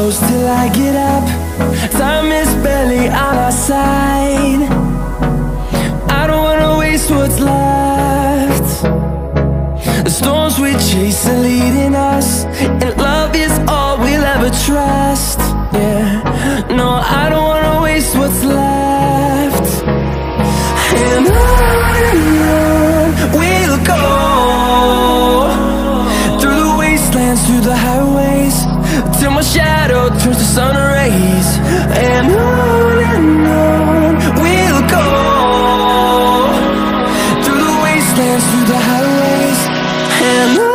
close till I get up. Time is barely on our side. I don't wanna waste what's left. The storms we chase are leading us, and love is all we'll ever trust. Yeah, no, I don't wanna waste what's left. And on we'll go, through the wastelands, through the highways, till my shadow turns to sun rays. And on we'll go, through the wastelands, through the highways, and on.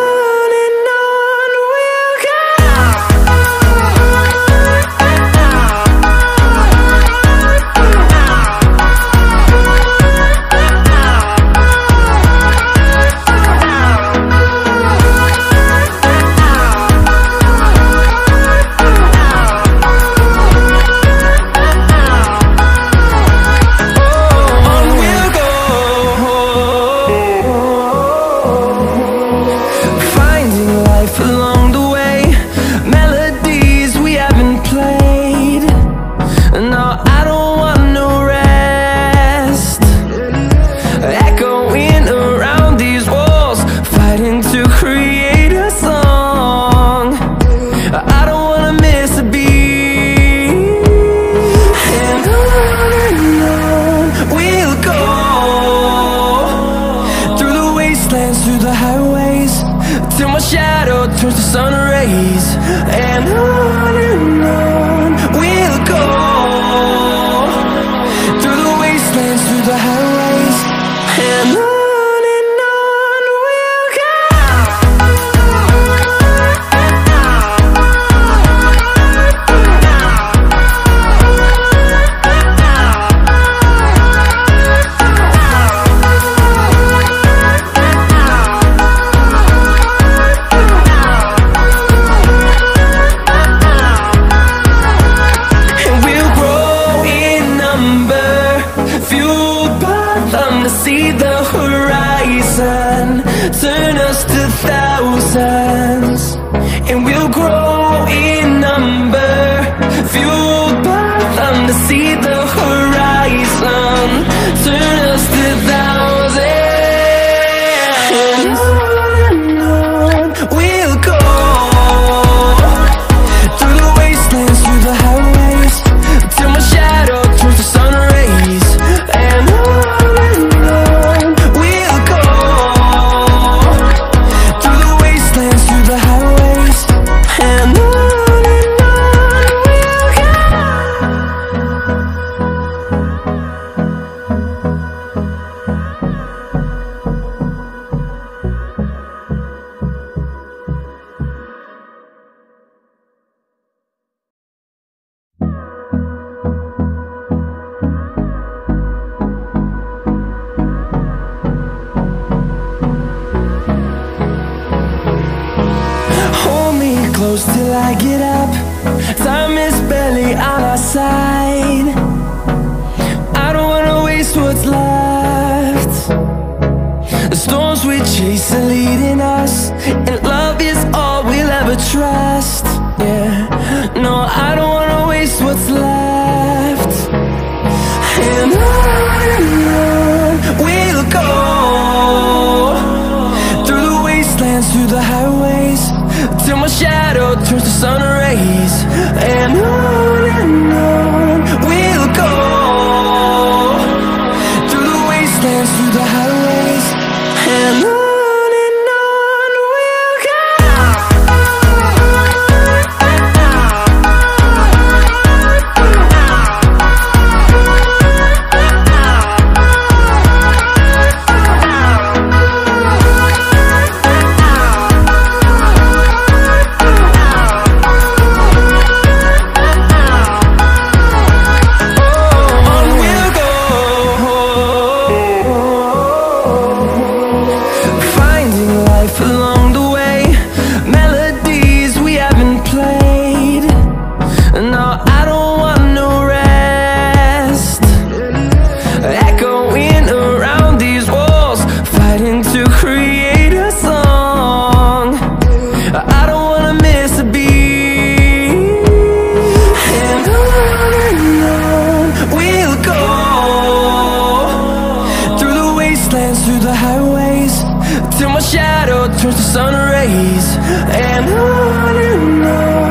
Close till I get up. Time is barely on our side. I don't wanna waste what's left. The storms we chase are leading us, and love is all we'll ever trust. Yeah, no, I don't wanna waste what's left. And on we'll go, through the wastelands, through the highways, till my shadow turns to sun rays. And on we'll go, through the wastelands, through the highways, and on. highways, till my shadow turns to sun rays. And on